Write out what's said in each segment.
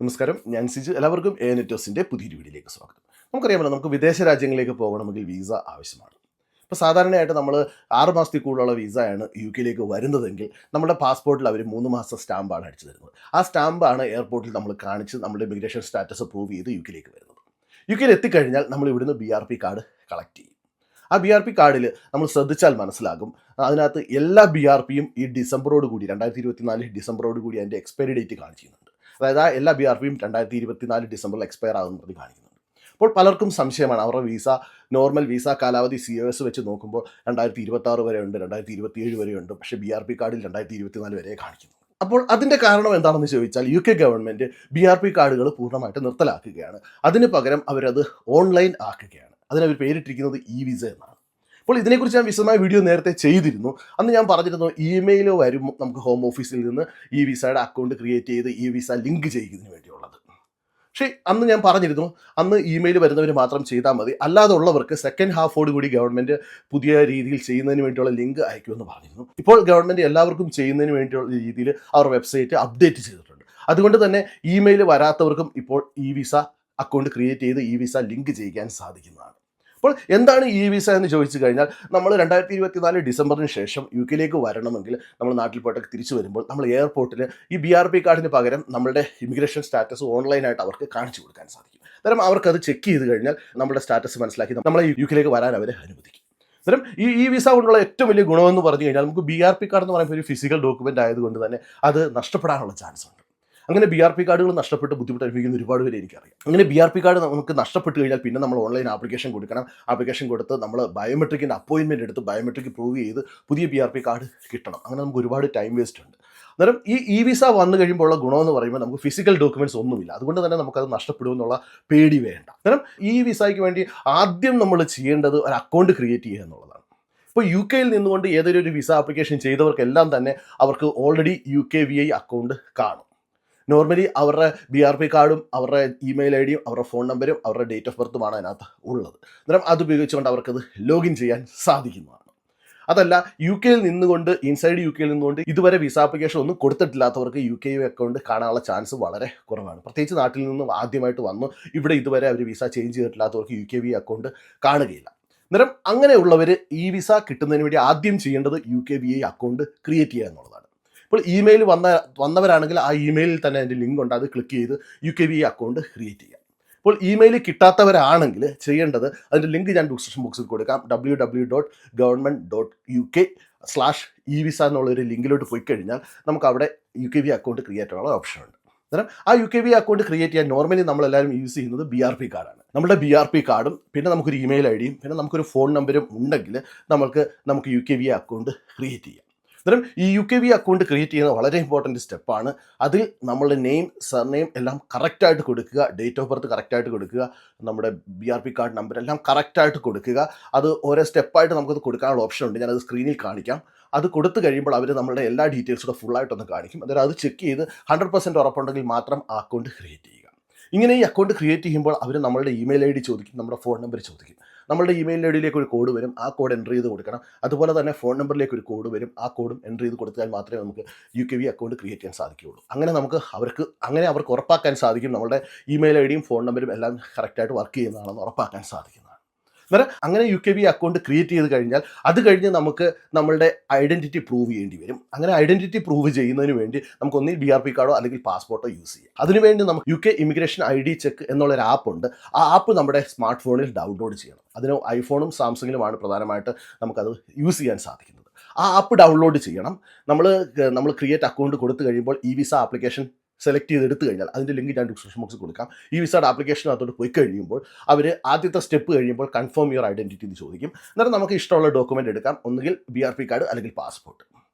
നമസ്കാരം, ഞാൻ സിജു. എല്ലാവർക്കും നെറ്റോസിൻ്റെ പുതിയൊരു വീഡിയോയിലേക്ക് സ്വാഗതം. നമുക്കറിയാമല്ലോ, നമുക്ക് വിദേശ രാജ്യങ്ങളിലേക്ക് പോകണമെങ്കിൽ വീസ ആവശ്യമാണ്. ഇപ്പോൾ സാധാരണയായിട്ട് നമ്മൾ 6 മാസത്തിൽ കൂടുതലുള്ള വിസയാണ് യു കെയിലേക്ക് വരുന്നതെങ്കിൽ നമ്മുടെ പാസ്പോർട്ടിൽ അവർ 3 മാസത്തെ സ്റ്റാമ്പാണ് അടിച്ചു തരുന്നത്. ആ സ്റ്റാമ്പാണ് എയർപോർട്ടിൽ നമ്മൾ കാണിച്ച് നമ്മുടെ ഇമിഗ്രേഷൻ സ്റ്റാറ്റസ് പ്രൂവ് ചെയ്ത് യു കെയിലേക്ക് വരുന്നത്. യു കെയിൽ എത്തിക്കഴിഞ്ഞാൽ നമ്മൾ ഇവിടുന്ന് BRP കാർഡ് കളക്ട് ചെയ്യും. ആ BRP കാർഡിൽ നമ്മൾ ശ്രദ്ധിച്ചാൽ മനസ്സിലാകും, അതിനകത്ത് എല്ലാ BRPയും ഈ ഡിസംബറോട് കൂടി 2024 ഡിസംബറോട് കൂടി അതിൻ്റെ എക്സ്പയറി ഡേറ്റ് കാണിക്കുന്നുണ്ട്. അതായത് ആ എല്ലാ BRPയും 2024 ഡിസംബറിൽ എക്സ്പയർ ആകുന്നത് കാണിക്കുന്നുണ്ട്. അപ്പോൾ പലർക്കും സംശയമാണ്, അവരുടെ വിസ നോർമൽ വിസ കാലാവധി COS വെച്ച് നോക്കുമ്പോൾ 2026 വരെ ഉണ്ട്, 2027 വരെ ഉണ്ട്, പക്ഷേ BRP കാർഡിൽ 2024 വരെ കാണിക്കുന്നു. അപ്പോൾ അതിൻ്റെ കാരണം എന്താണെന്ന് ചോദിച്ചാൽ UK ഗവൺമെൻറ് BRP കാർഡുകൾ പൂർണ്ണമായിട്ട് നിർത്തലാക്കുകയാണ്. അതിന് പകരം അവരത് ഓൺലൈൻ ആക്കുകയാണ്. അതിനവർ പേരിട്ടിരിക്കുന്നത് വിസ എന്നാണ്. അപ്പോൾ ഇതിനെക്കുറിച്ച് ഞാൻ വിശദമായ വീഡിയോ നേരത്തെ ചെയ്തിരുന്നു. അന്ന് ഞാൻ പറഞ്ഞിരുന്നു, ഇമെയിൽ വരും നമുക്ക് ഹോം ഓഫീസിൽ നിന്ന് വിസയുടെ അക്കൗണ്ട് ക്രിയേറ്റ് ചെയ്ത് വിസ ലിങ്ക് ചെയ്യുന്നതിന് വേണ്ടിയുള്ളത്. പക്ഷേ അന്ന് ഞാൻ പറഞ്ഞിരുന്നു, അന്ന് ഇമെയിൽ വരുന്നവർ മാത്രം ചെയ്താൽ മതി, അല്ലാതെ ഉള്ളവർക്ക് സെക്കൻഡ് ഹാഫോട് കൂടി ഗവൺമെൻറ് പുതിയ രീതിയിൽ ചെയ്യുന്നതിന് വേണ്ടിയുള്ള ലിങ്ക് അയക്കുമെന്ന് പറഞ്ഞിരുന്നു. ഇപ്പോൾ ഗവൺമെൻറ് എല്ലാവർക്കും ചെയ്യുന്നതിന് വേണ്ടിയുള്ള രീതിയിൽ അവർ വെബ്സൈറ്റ് അപ്ഡേറ്റ് ചെയ്തിട്ടുണ്ട്. അതുകൊണ്ട് തന്നെ ഇമെയിൽ വരാത്തവർക്കും ഇപ്പോൾ വിസ അക്കൗണ്ട് ക്രിയേറ്റ് ചെയ്ത് വിസ ലിങ്ക് ചെയ്യാൻ സാധിക്കുന്നതാണ്. അപ്പോൾ എന്താണ് വിസ എന്ന് ചോദിച്ചു കഴിഞ്ഞാൽ, നമ്മൾ 2024 ഡിസംബറിന് ശേഷം യു കെയിലേക്ക് വരണമെങ്കിൽ നമ്മൾ നാട്ടിൽ പോയിട്ടൊക്കെ തിരിച്ചു വരുമ്പോൾ നമ്മൾ എയർപോർട്ടിൽ ഈ BRP കാർഡിന് പകരം നമ്മളുടെ ഇമിഗ്രേഷൻ സ്റ്റാറ്റസ് ഓൺലൈനായിട്ട് അവർക്ക് കാണിച്ചു കൊടുക്കാൻ സാധിക്കും. അന്നേരം അവർക്കത് ചെക്ക് ചെയ്ത് കഴിഞ്ഞാൽ നമ്മുടെ സ്റ്റാറ്റസ് മനസ്സിലാക്കി നമ്മളെ യു കെയിലേക്ക് വരാൻ അവരെ അനുവദിക്കും. അന്നേരം ഈ വിസ കൊണ്ടുള്ള ഏറ്റവും വലിയ ഗുണമെന്ന് പറഞ്ഞു കഴിഞ്ഞാൽ, നമുക്ക് BRP കാർഡ് എന്ന് പറയുമ്പോൾ ഒരു ഫിസിക്കൽ ഡോക്യുമെൻ്റ് ആയതുകൊണ്ട് തന്നെ അത് നഷ്ടപ്പെടാനുള്ള ചാൻസ് ഉണ്ട്. അങ്ങനെ BRP കാർഡുകൾ നഷ്ടപ്പെട്ട് ബുദ്ധിമുട്ട് അനുഭവിക്കുന്ന ഒരുപാട് പേര് എനിക്കറിയാം. അങ്ങനെ BRP കാർഡ് നമുക്ക് നഷ്ടപ്പെട്ട് കഴിഞ്ഞാൽ പിന്നെ നമ്മൾ ഓൺലൈൻ ആപ്ലിക്കേഷൻ കൊടുക്കണം. ആപ്ലിക്കേഷൻ കൊടുത്ത് നമ്മൾ ബയോമെട്രിക്കിൻ്റെ അപ്പോയിൻമെൻറ്റ് എടുത്ത് ബയോമെട്രിക് പ്രൂവ് ചെയ്ത് പുതിയ BRP കാർഡ് കിട്ടണം. അങ്ങനെ നമുക്ക് ഒരുപാട് ടൈം വേസ്റ്റ് ഉണ്ട്. അന്നേരം ഈ വിസ വന്നു കഴിയുമ്പോൾ ഉള്ള ഗുണമെന്ന് പറയുമ്പോൾ നമുക്ക് ഫിസിക്കൽ ഡോക്യുമെൻറ്റ്സ് ഒന്നുമില്ല. അതുകൊണ്ട് തന്നെ നമുക്കത് നഷ്ടപ്പെടുമെന്നുള്ള പേടി വേണ്ട. അന്നേരം ഈ വിസയ്ക്ക് വേണ്ടി ആദ്യം നമ്മൾ ചെയ്യേണ്ടത് ഒരു അക്കൗണ്ട് ക്രിയേറ്റ് ചെയ്യുക എന്നുള്ളതാണ്. ഇപ്പോൾ യു കെയിൽ നിന്നുകൊണ്ട് ഏതൊരു ഒരു വിസ ആപ്ലിക്കേഷൻ ചെയ്തവർക്കെല്ലാം തന്നെ അവർക്ക് ഓൾറെഡി UKVI അക്കൗണ്ട് കാണും. നോർമലി അവരുടെ BRP കാർഡും അവരുടെ ഇമെയിൽ ID യും അവരുടെ ഫോൺ നമ്പരും അവരുടെ ഡേറ്റ് ഓഫ് ബർത്തുമാണ് അതിനകത്ത് ഉള്ളത്. അന്നേരം അതുപയോഗിച്ചുകൊണ്ട് അവർക്കത് ലോഗിൻ ചെയ്യാൻ സാധിക്കുന്നതാണ്. അതല്ല, യു കെയിൽ നിന്നുകൊണ്ട് ഇൻസൈഡ് യു കെയിൽ നിന്നുകൊണ്ട് ഇതുവരെ വിസ ആപ്ലിക്കേഷൻ ഒന്നും കൊടുത്തിട്ടില്ലാത്തവർക്ക് UKVI അക്കൗണ്ട് കാണാനുള്ള ചാൻസ് വളരെ കുറവാണ്. പ്രത്യേകിച്ച് നാട്ടിൽ നിന്നും ആദ്യമായിട്ട് വന്നു ഇവിടെ ഇതുവരെ അവർ വിസ ചേഞ്ച് ചെയ്തിട്ടില്ലാത്തവർക്ക് UKVI അക്കൗണ്ട് കാണുകയില്ല. അന്നേരം അങ്ങനെയുള്ളവർ ഈ വിസ കിട്ടുന്നതിന് വേണ്ടി ആദ്യം ചെയ്യേണ്ടത് UKVI അക്കൗണ്ട് ക്രിയേറ്റ് ചെയ്യുക എന്നുള്ളതാണ്. ഇപ്പോൾ ഇമെയിൽ വന്നവരാണെങ്കിൽ ആ ഇമെയിലിൽ തന്നെ അതിൻ്റെ ലിങ്ക് ഉണ്ട്, അത് ക്ലിക്ക് ചെയ്ത് UKVI അക്കൗണ്ട് ക്രിയേറ്റ് ചെയ്യാം. ഇപ്പോൾ ഇമെയിൽ കിട്ടാത്തവരാണെങ്കിൽ ചെയ്യേണ്ടത്, അതിൻ്റെ ലിങ്ക് ഞാൻ ഡിസ്ക്രിപ്ഷൻ ബോക്സിൽ കൊടുക്കാം, www.government.uk/evisa എന്നുള്ളൊരു ലിങ്കിലോട്ട് പോയി കഴിഞ്ഞാൽ നമുക്ക് അവിടെ UKVI അക്കൗണ്ട് ക്രിയേറ്റ് ചെയ്യാനുള്ള ഓപ്ഷൻ ഉണ്ട്. അന്നേരം ആ UKVI അക്കൗണ്ട് ക്രിയേറ്റ് ചെയ്യാൻ നോർമലി നമ്മളെല്ലാവരും യൂസ് ചെയ്യുന്നത് BRP കാർഡാണ്. നമ്മുടെ BRP കാർഡും പിന്നെ നമുക്കൊരു ഇമെയിൽ ID യും പിന്നെ നമുക്കൊരു ഫോൺ നമ്പരും ഉണ്ടെങ്കിൽ നമുക്ക് UKVI അക്കൗണ്ട് ക്രിയേറ്റ് ചെയ്യാം. അന്നേരം ഈ UKVI അക്കൗണ്ട് ക്രിയേറ്റ് ചെയ്യുന്നത് വളരെ ഇമ്പോർട്ടൻറ്റ് സ്റ്റെപ്പാണ്. അതിൽ നമ്മളുടെ നെയിം, സർനെയിം എല്ലാം കറക്റ്റായിട്ട് കൊടുക്കുക, ഡേറ്റ് ഓഫ് ബർത്ത് കറക്റ്റായിട്ട് കൊടുക്കുക, നമ്മുടെ BRP കാർഡ് നമ്പർ എല്ലാം കറക്റ്റായിട്ട് കൊടുക്കുക. അത് ഓരോ സ്റ്റെപ്പായിട്ട് നമുക്കത് കൊടുക്കാനുള്ള ഓപ്ഷൻ ഉണ്ട്, ഞാനത് സ്ക്രീനിൽ കാണിക്കാം. അത് കൊടുത്തു കഴിയുമ്പോൾ അവർ നമ്മളുടെ എല്ലാ ഡീറ്റെയിൽസും കൂടെ ഫുള്ളായിട്ടൊന്ന് കാണിക്കും. അന്നേരം അത് ചെക്ക് ചെയ്ത് 100% ഉറപ്പുണ്ടെങ്കിൽ മാത്രം ആ അക്കൗണ്ട് ക്രിയേറ്റ് ചെയ്യുക. ഇങ്ങനെ ഈ അക്കൗണ്ട് ക്രിയേറ്റ് ചെയ്യുമ്പോൾ അവർ നമ്മളുടെ ഇമെയിൽ ID ചോദിക്കും, നമ്മുടെ ഫോൺ നമ്പർ ചോദിക്കും. നമ്മളുടെ ഇമെയിൽ ID യിലേക്ക് ഒരു കോഡ് വരും, ആ കോഡ് എൻ്റർ ചെയ്ത് കൊടുക്കണം. അതുപോലെ തന്നെ ഫോൺ നമ്പറിലേക്ക് ഒരു കോഡ് വരും, ആ കോഡും എൻ്റർ ചെയ്ത് കൊടുത്താൽ മാത്രമേ നമുക്ക് UKVI അക്കൗണ്ട് ക്രിയേറ്റ് ചെയ്യാൻ സാധിക്കുകയുള്ളൂ. അങ്ങനെ അവർക്ക് ഉറപ്പാക്കാൻ സാധിക്കും നമ്മളുടെ ഇമെയിൽ ID യും ഫോൺ നമ്പരും എല്ലാം കറക്റ്റായിട്ട് വർക്ക് ചെയ്യുന്നതാണെന്ന് ഉറപ്പാക്കാൻ സാധിക്കുന്നതാണ്. അന്നേരം അങ്ങനെ UKVI അക്കൗണ്ട് ക്രിയേറ്റ് ചെയ്ത് കഴിഞ്ഞാൽ അത് കഴിഞ്ഞ് നമുക്ക് നമ്മളുടെ ഐഡൻറ്റിറ്റി പ്രൂവ് ചെയ്യേണ്ടി വരും. അങ്ങനെ ഐഡൻറ്റിറ്റി പ്രൂവ് ചെയ്യുന്നതിന് വേണ്ടി നമുക്ക് ഒന്നിൽ BRP കാർഡോ അല്ലെങ്കിൽ പാസ്പോർട്ടോ യൂസ് ചെയ്യാം. അതിനുവേണ്ടി നമുക്ക് UK ഇമിഗ്രേഷൻ ID ചെക്ക് എന്നുള്ളൊരു ആപ്പുണ്ട്. ആ ആപ്പ് നമ്മുടെ സ്മാർട്ട് ഫോണിൽ ഡൗൺലോഡ് ചെയ്യണം. അതിന് ഐഫോണും സാംസങ്ങിലുമാണ് പ്രധാനമായിട്ട് നമുക്കത് യൂസ് ചെയ്യാൻ സാധിക്കുന്നത്. ആ ആപ്പ് ഡൗൺലോഡ് ചെയ്യണം. നമ്മൾ ക്രിയേറ്റ് അക്കൗണ്ട് കൊടുത്തു കഴിയുമ്പോൾ വിസ ആപ്ലിക്കേഷൻ സെലക്ട് ചെയ്തെടുത്തു കഴിഞ്ഞാൽ അതിൻ്റെ ലിങ്ക് ഞാൻ ഡിസ്ക്രിപ്ഷൻ ബോക്സിൽ കൊടുക്കാം. വിസയുടെ ആപ്ലിക്കേഷനകത്തോട്ട് പോയി കഴിയുമ്പോൾ അവർ ആദ്യത്തെ സ്റ്റെപ്പ് കഴിയുമ്പോൾ കൺഫേം യുവർ ഐഡൻറ്റിറ്റി എന്ന് ചോദിക്കും. അന്നേരം നമുക്ക് ഇഷ്ടമുള്ള ഡോക്യുമെൻ്റ് എടുക്കാം, ഒന്നുകിൽ BRP കാർഡ് അല്ലെങ്കിൽ പാസ്പോർട്ട്.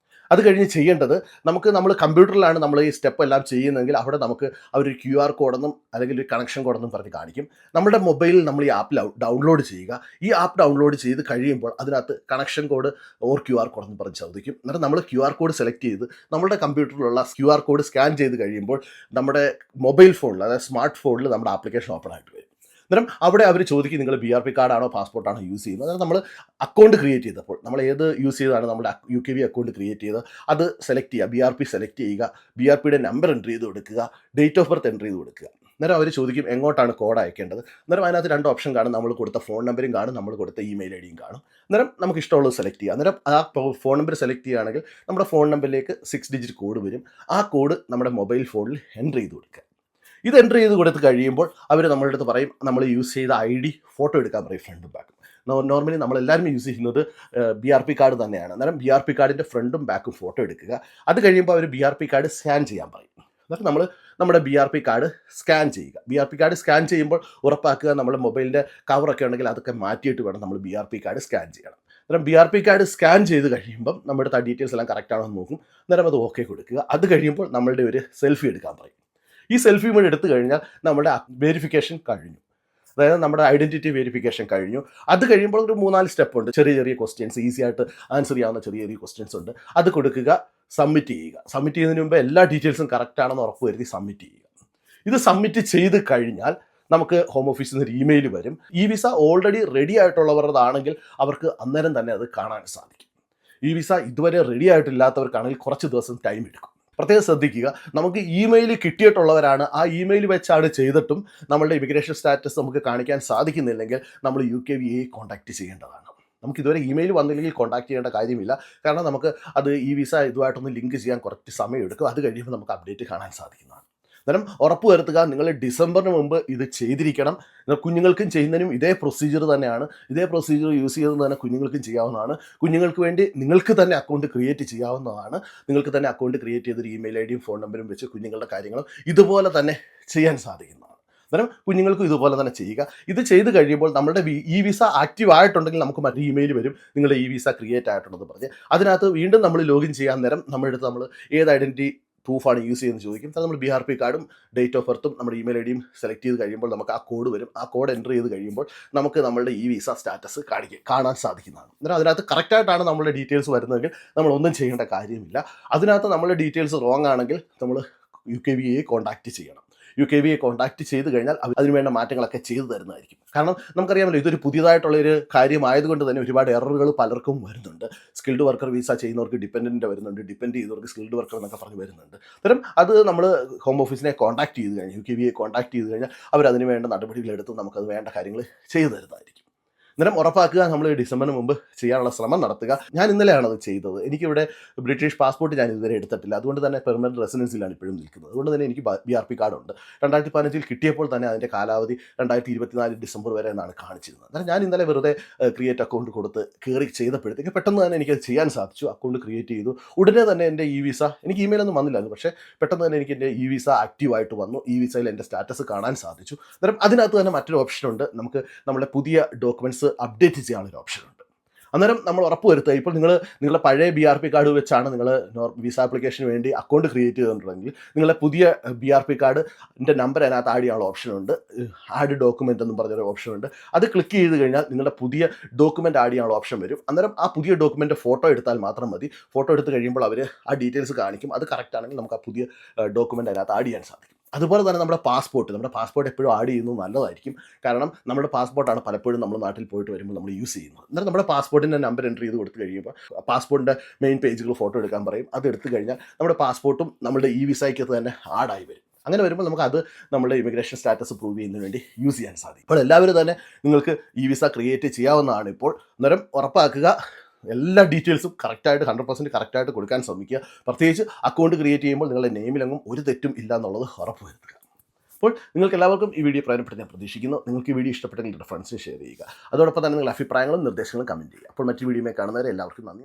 അത് കഴിഞ്ഞ് ചെയ്യേണ്ടത്, നമ്മൾ കമ്പ്യൂട്ടറിലാണ് നമ്മൾ ഈ സ്റ്റെപ്പ് എല്ലാം ചെയ്യുന്നതെങ്കിൽ അവിടെ നമുക്ക് അവരൊരു QR കോഡെന്നും അല്ലെങ്കിൽ ഒരു കണക്ഷൻ കോഡെന്നും പറഞ്ഞ് കാണിക്കും. നമ്മുടെ മൊബൈലിൽ നമ്മൾ ഈ ആപ്പ് ഡൗൺലോഡ് ചെയ്യുക. ഈ ആപ്പ് ഡൗൺലോഡ് ചെയ്ത് കഴിയുമ്പോൾ അതിനകത്ത് കണക്ഷൻ കോഡ് ഓർ QR കോഡെന്ന് പറഞ്ഞ് ചോദിക്കും. എന്നിട്ട് നമ്മൾ QR കോഡ് സെലക്ട് ചെയ്ത് നമ്മുടെ കമ്പ്യൂട്ടറിലുള്ള QR കോഡ് സ്കാൻ ചെയ്ത് കഴിയുമ്പോൾ നമ്മുടെ മൊബൈൽ ഫോണിൽ, അതായത് സ്മാർട്ട് ഫോണിൽ നമ്മുടെ ആപ്ലിക്കേഷൻ ഓപ്പൺ ആയിട്ട് വരും. അന്നേരം അവിടെ അവർ ചോദിക്കും നിങ്ങൾ BRP കാർഡാണോ പാസ്പോർട്ടാണോ യൂസ് ചെയ്യുന്നത്. അതായത് നമ്മൾ അക്കൗണ്ട് ക്രിയേറ്റ് ചെയ്തപ്പോൾ നമ്മൾ ഏത് യൂസ് ചെയ്താണ് നമ്മുടെ UKV അക്കൗണ്ട് ക്രിയേറ്റ് ചെയ്ത് അത് സെലക്ട് ചെയ്യുക, BRP സെലക്ട് ചെയ്യുക, BRPയുടെ നമ്പർ എൻ്റർ ചെയ്ത് കൊടുക്കുക, ഡേറ്റ് ഓഫ് ബർത്ത് എൻ്റർ ചെയ്ത് കൊടുക്കുക. അന്നേരം അവർ ചോദിക്കും എങ്ങോട്ടാണ് കോഡ് അയക്കേണ്ടത്. അന്നേരം അതിനകത്ത് 2 ഓപ്ഷൻ കാണും. നമ്മൾ കൊടുത്ത ഫോൺ നമ്പറും കാണും, നമ്മൾ കൊടുത്ത ഇമെയിൽ ഐഡിയും കാണും. അന്നേരം നമുക്ക് ഇഷ്ടമുള്ളത് സെലക്ട് ചെയ്യുക. അന്നേരം ആ ഫോൺ നമ്പർ സെലക്ട് ചെയ്യുകയാണെങ്കിൽ നമ്മുടെ ഫോൺ നമ്പറിലേക്ക് 6 ഡിജിറ്റ് കോഡ് വരും. ആ കോഡ് നമ്മുടെ മൊബൈൽ ഫോണിൽ എൻ്റർ ചെയ്ത് കൊടുക്കുക. ഇത് എൻ്റർ ചെയ്ത് കൊടുത്ത് കഴിയുമ്പോൾ അവർ നമ്മളുടെ അടുത്ത് പറയും നമ്മൾ യൂസ് ചെയ്ത ID ഫോട്ടോ എടുക്കാൻ പറയും, ഫ്രണ്ടും ബാക്കും. നോർമലി നമ്മളെല്ലാവരും യൂസ് ചെയ്യുന്നത് BRP കാർഡ് തന്നെയാണ്. അന്നേരം BRP കാർഡിൻ്റെ ഫ്രണ്ടും ബാക്കും ഫോട്ടോ എടുക്കുക. അത് കഴിയുമ്പോൾ അവർ BRP കാർഡ് സ്കാൻ ചെയ്യാൻ പറയും. എന്നിട്ട് നമ്മൾ നമ്മുടെ BRP കാർഡ് സ്കാൻ ചെയ്യുക. BRP കാർഡ് സ്കാൻ ചെയ്യുമ്പോൾ ഉറപ്പാക്കുക നമ്മുടെ മൊബൈലിൻ്റെ കവറൊക്കെ ഉണ്ടെങ്കിൽ അതൊക്കെ മാറ്റിയിട്ട് വേണം നമ്മൾ BRP കാർഡ് സ്കാൻ ചെയ്യണം. അന്നേരം BRP കാർഡ് സ്കാൻ ചെയ്ത് കഴിയുമ്പം നമ്മുടെ ഡീറ്റെയിൽസ് എല്ലാം കറക്റ്റ് ആണോ എന്ന് നോക്കും. അന്നേരം അത് ഓക്കെ കൊടുക്കുക. അത് കഴിയുമ്പോൾ നമ്മളുടെ ഒരു സെൽഫി എടുക്കാൻ പറയും. ഈ സെൽഫി കൂടെ എടുത്തു കഴിഞ്ഞാൽ നമ്മുടെ വെരിഫിക്കേഷൻ കഴിഞ്ഞു. അതായത് നമ്മുടെ ഐഡൻറ്റിറ്റി വെരിഫിക്കേഷൻ കഴിഞ്ഞു. അത് കഴിയുമ്പോൾ ഒരു 3-4 സ്റ്റെപ്പ് ഉണ്ട്. ചെറിയ ചെറിയ ക്വസ്റ്റ്യൻസ്, ഈസി ആയിട്ട് ആൻസർ ചെയ്യാവുന്ന ചെറിയ ചെറിയ ക്വസ്റ്റ്യൻസ് ഉണ്ട്. അത് കൊടുക്കുക, സബ്മിറ്റ് ചെയ്യുക. സബ്മിറ്റ് ചെയ്യുന്നതിന് മുമ്പ് എല്ലാ ഡീറ്റെയിൽസും കറക്റ്റ് ആണെന്ന് ഉറപ്പ് വരുത്തി സബ്മിറ്റ് ചെയ്യുക. ഇത് സബ്മിറ്റ് ചെയ്ത് കഴിഞ്ഞാൽ നമുക്ക് ഹോം ഓഫീസിൽ നിന്ന് ഒരു ഇമെയിൽ വരും. ഈ വിസ ഓൾറെഡി റെഡി ആയിട്ടുള്ളവരുടേതാണെങ്കിൽ അവർക്ക് അന്നേരം തന്നെ അത് കാണാൻ സാധിക്കും. ഈ വിസ ഇതുവരെ റെഡി ആയിട്ടില്ലാത്തവർക്കാണെങ്കിൽ കുറച്ച് ദിവസം ടൈം എടുക്കും. പ്രത്യേകം ശ്രദ്ധിക്കുക, നമുക്ക് ഇമെയിൽ കിട്ടിയിട്ടുള്ളവരാണ്, ആ ഇമെയിൽ വെച്ചാണ് ചെയ്തിട്ടും നമ്മളുടെ ഇമിഗ്രേഷൻ സ്റ്റാറ്റസ് നമുക്ക് കാണിക്കാൻ സാധിക്കുന്നില്ലെങ്കിൽ നമ്മൾ UKVA കോൺടാക്ട് ചെയ്യേണ്ടതാണ്. നമുക്ക് ഇതുവരെ ഇമെയിൽ വന്നില്ലെങ്കിൽ കോൺടാക്ട് ചെയ്യേണ്ട കാര്യമില്ല. കാരണം നമുക്ക് അത് ഈ വിസ ഇതുമായിട്ടൊന്ന് ലിങ്ക് ചെയ്യാൻ കുറച്ച് സമയം എടുക്കും. അത് കഴിയുമ്പോൾ നമുക്ക് അപ്ഡേറ്റ് കാണാൻ സാധിക്കുന്നതാണ്. അന്നേരം ഉറപ്പ് വരുത്തുക നിങ്ങൾ ഡിസംബറിന് മുമ്പ് ഇത് ചെയ്തിരിക്കണം. കുഞ്ഞുങ്ങൾക്കും ചെയ്യുന്നതിനും ഇതേ പ്രൊസീജിയർ തന്നെയാണ്. ഇതേ പ്രൊസീജിയർ യൂസ് ചെയ്ത് തന്നെ കുഞ്ഞുങ്ങൾക്കും ചെയ്യാവുന്നതാണ്. കുഞ്ഞുങ്ങൾക്ക് വേണ്ടി നിങ്ങൾക്ക് തന്നെ അക്കൗണ്ട് ക്രിയേറ്റ് ചെയ്യാവുന്നതാണ്. നിങ്ങൾക്ക് തന്നെ അക്കൗണ്ട് ക്രിയേറ്റ് ചെയ്തൊരു ഇമെയിൽ ഐഡിയും ഫോൺ നമ്പറും വെച്ച് കുഞ്ഞുങ്ങളുടെ കാര്യങ്ങളും ഇതുപോലെ തന്നെ ചെയ്യാൻ സാധിക്കുന്നതാണ്. അന്നേരം കുഞ്ഞുങ്ങൾക്കും ഇതുപോലെ തന്നെ ചെയ്യുക. ഇത് ചെയ്ത് കഴിയുമ്പോൾ നമ്മുടെ ഈ വിസ ആക്റ്റീവ് ആയിട്ടുണ്ടെങ്കിൽ നമുക്ക് മറ്റേ ഇമെയിൽ വരും, നിങ്ങളുടെ ഈ വിസ ക്രിയേറ്റ് ആയിട്ടുണ്ടെന്ന് പറഞ്ഞ്. അതിനകത്ത് വീണ്ടും നമ്മൾ ലോഗിൻ ചെയ്യാൻ നേരം നമ്മുടെ അടുത്ത് നമ്മൾ ഏത് ഐഡൻറ്റിറ്റി പ്രൂഫാണ് യൂസ് ചെയ്യുന്നത് ചോദിക്കും. അത് നമ്മൾ BRP കാർഡും ഡേറ്റ് ഓഫ് ബർത്തും നമ്മുടെ ഇമെയിൽ ഐഡിയും സെലക്ട് ചെയ്ത് കഴിയുമ്പോൾ നമുക്ക് ആ കോഡ് വരും. ആ കോഡ് എൻ്റർ ചെയ്ത് കഴിയുമ്പോൾ നമുക്ക് നമ്മളുടെ ഈ വിസ സ്റ്റാറ്റസ് കാണാൻ സാധിക്കുന്നതാണ്. അന്നേരം അതിനകത്ത് കറക്റ്റായിട്ടാണ് നമ്മളുടെ ഡീറ്റെയിൽസ് വരുന്നതെങ്കിൽ നമ്മളൊന്നും ചെയ്യേണ്ട കാര്യമില്ല. അതിനകത്ത് നമ്മളുടെ ഡീറ്റെയിൽസ് റോങ് ആണെങ്കിൽ നമ്മൾ UKVA കോൺടാക്റ്റ് ചെയ്യണം. UKVA കോൺടാക്റ്റ് ചെയ്ത് കഴിഞ്ഞാൽ അതിനുവേണ്ട മാറ്റങ്ങളൊക്കെ ചെയ്തു തരുന്നതായിരിക്കും. കാരണം നമുക്കറിയാമല്ലോ ഇതൊരു പുതിയതായിട്ടുള്ളൊരു കാര്യമായതുകൊണ്ട് തന്നെ ഒരുപാട് എററുകൾ പലർക്കും വരുന്നുണ്ട്. സ്കിൽഡ് വർക്കർ വിസ ചെയ്യുന്നവർക്ക് ഡിപ്പെൻഡൻ്റ് വരുന്നുണ്ട്, ഡിപ്പെൻഡ് ചെയ്തവർക്ക് സ്കിൽഡ് വർക്കർ എന്നൊക്കെ പറഞ്ഞ് വരുന്നുണ്ട്. അത്തരം അത് നമ്മൾ ഹോം ഓഫീസിനെ കോൺടാക്ട് ചെയ്ത് കഴിഞ്ഞാൽ, UKVA കോൺടാക്ട് ചെയ്ത് കഴിഞ്ഞാൽ അവരതിന് വേണ്ട നടപടികളെടുത്ത് നമുക്കത് വേണ്ട കാര്യങ്ങൾ ചെയ്തു തരുന്നതായിരിക്കും. അന്നേരം ഉറപ്പാക്കുക നമ്മൾ ഡിസംബറിന് മുമ്പ് ചെയ്യാനുള്ള ശ്രമം നടത്തുക. ഞാൻ ഇന്നലെയാണ് അത് ചെയ്തത്. എനിക്കിവിടെ ബ്രിട്ടീഷ് പാസ്പോർട്ട് ഞാൻ ഇതുവരെ എടുത്തിട്ടില്ല. അതുകൊണ്ട് തന്നെ പെർമനൻറ്റ് റെസിഡൻസിലാണ് ഇപ്പോഴും നിൽക്കുന്നത്. അതുകൊണ്ട് തന്നെ എനിക്ക് BRP കാർഡുണ്ട്. 2015 കിട്ടിയപ്പോൾ തന്നെ അതിൻ്റെ കാലാവധി 2024 ഡിസംബർ വരെ എന്നാണ് കാണിച്ചിരുന്നത്. അന്നേരം ഞാൻ ഇന്നലെ വെറുതെ ക്രിയേറ്റ് അക്കൗണ്ട് കൊടുത്ത് കയറി ചെയ്തപ്പോഴത്തേക്ക് പെട്ടെന്ന് തന്നെ എനിക്കത് ചെയ്യാൻ സാധിച്ചു. അക്കൗണ്ട് ക്രിയേറ്റ് ചെയ്തു. ഉടനെ തന്നെ എൻ്റെ ഈ വിസ, എനിക്ക് ഇമെയിലൊന്നും വന്നില്ലായിരുന്നു, പക്ഷേ പെട്ടെന്ന് തന്നെ എനിക്ക് എൻ്റെ ഈ വിസ ആക്റ്റീവായിട്ട് വന്നു. ഈ വിസയിൽ എൻ്റെ സ്റ്റാറ്റസ് കാണാൻ സാധിച്ചു. അന്നേരം അതിനകത്ത് തന്നെ മറ്റൊരു ഓപ്ഷനുണ്ട്, നമുക്ക് നമ്മുടെ പുതിയ ഡോക്യുമെൻറ്റ്സ് അപ്ഡേറ്റ് ചെയ്യാനുള്ളൊരു ഓപ്ഷനുണ്ട്. അന്നേരം നമ്മൾ ഉറപ്പ് വരുത്തുക, ഇപ്പോൾ നിങ്ങളുടെ പഴയ BRP കാർഡ് വെച്ചാണ് നിങ്ങൾ വിസ ആപ്ലിക്കേഷന് വേണ്ടി അക്കൗണ്ട് ക്രിയേറ്റ് ചെയ്തിട്ടുണ്ടെങ്കിൽ നിങ്ങളുടെ പുതിയ BRP കാർഡിൻ്റെ നമ്പർ അതിനകത്ത് ആഡ് ചെയ്യാനുള്ള ഓപ്ഷനുണ്ട്. ആഡ് ഡോക്യുമെൻ്റ് എന്നും പറഞ്ഞൊരു ഓപ്ഷനുണ്ട്. അത് ക്ലിക്ക് ചെയ്ത് കഴിഞ്ഞാൽ നിങ്ങളുടെ പുതിയ ഡോക്യുമെൻ്റ് ആഡ് ചെയ്യാനുള്ള ഓപ്ഷൻ വരും. അന്നേരം ആ പുതിയ ഡോക്യുമെൻ്റ് ഫോട്ടോ എടുത്താൽ മാത്രം മതി. ഫോട്ടോ എടുത്ത് കഴിയുമ്പോൾ അവർ ആ ഡീറ്റെയിൽസ് കാണിക്കും. അത് കറക്റ്റ് ആണെങ്കിൽ നമുക്ക് ആ പുതിയ ഡോക്യുമെൻ്റ് അതിനകത്ത് ആഡ് ചെയ്യാൻ സാധിക്കും. അതുപോലെ തന്നെ നമ്മുടെ പാസ്പോർട്ട് എപ്പോഴും ആഡ് ചെയ്യുന്നത് നല്ലതായിരിക്കും. കാരണം നമ്മുടെ പാസ്പോർട്ടാണ് പലപ്പോഴും നമ്മൾ നാട്ടിൽ പോയിട്ട് വരുമ്പോൾ നമ്മൾ യൂസ് ചെയ്യുന്നത്. എന്നാൽ നമ്മുടെ പാസ്പോർട്ടിൻ്റെ നമ്പർ എൻ്റർ ചെയ്ത് കൊടുത്തു കഴിയുമ്പോൾ പാസ്പോർട്ടിൻ്റെ മെയിൻ പേജുകൾ ഫോട്ടോ എടുക്കാൻ പറയും. അത് എടുത്തു കഴിഞ്ഞാൽ നമ്മുടെ പാസ്പോർട്ടും നമ്മുടെ ഈ വിസയ്ക്കകത്ത് തന്നെ ആഡായി വരും. അങ്ങനെ വരുമ്പോൾ നമുക്ക് അത് നമ്മുടെ ഇമിഗ്രേഷൻ സ്റ്റാറ്റസ് പ്രൂവ് ചെയ്യുന്നതിന് വേണ്ടി യൂസ് ചെയ്യാൻ സാധിക്കും. അപ്പോൾ എല്ലാവരും തന്നെ നിങ്ങൾക്ക് ഈ വിസ ക്രിയേറ്റ് ചെയ്യാവുന്നതാണ്. ഇപ്പോൾ അന്നേരം ഉറപ്പാക്കുക എല്ലാ ഡീറ്റെയിൽസും കറക്റ്റായിട്ട് 100% കറക്റ്റായിട്ട് കൊടുക്കാൻ ശ്രമിക്കുക. പ്രത്യേകിച്ച് അക്കൗണ്ട് ക്രിയേറ്റ് ചെയ്യുമ്പോൾ നിങ്ങളുടെ നെയിമിലെങ്ങും ഒരു തെറ്റും ഇല്ല എന്നുള്ളത് ഉറപ്പ് വരുത്തുക. അപ്പോൾ നിങ്ങൾക്ക് എല്ലാവർക്കും ഈ വീഡിയോ പ്രയോജനപ്പെട്ട് ഞാൻ പ്രതീക്ഷിക്കുന്നു. നിങ്ങൾക്ക് ഈ വീഡിയോ ഇഷ്ടപ്പെട്ടെങ്കിൽ നിങ്ങളുടെ ഫ്രണ്ട്സിന് ഷെയർ ചെയ്യുക. അതോടൊപ്പം തന്നെ നിങ്ങളുടെ അഭിപ്രായങ്ങളും നിർദ്ദേശങ്ങളും കമൻറ്റ് ചെയ്യുക. അപ്പോൾ മറ്റു വീഡിയോയിൽ കാണുന്നവരെ എല്ലാവർക്കും നന്ദി.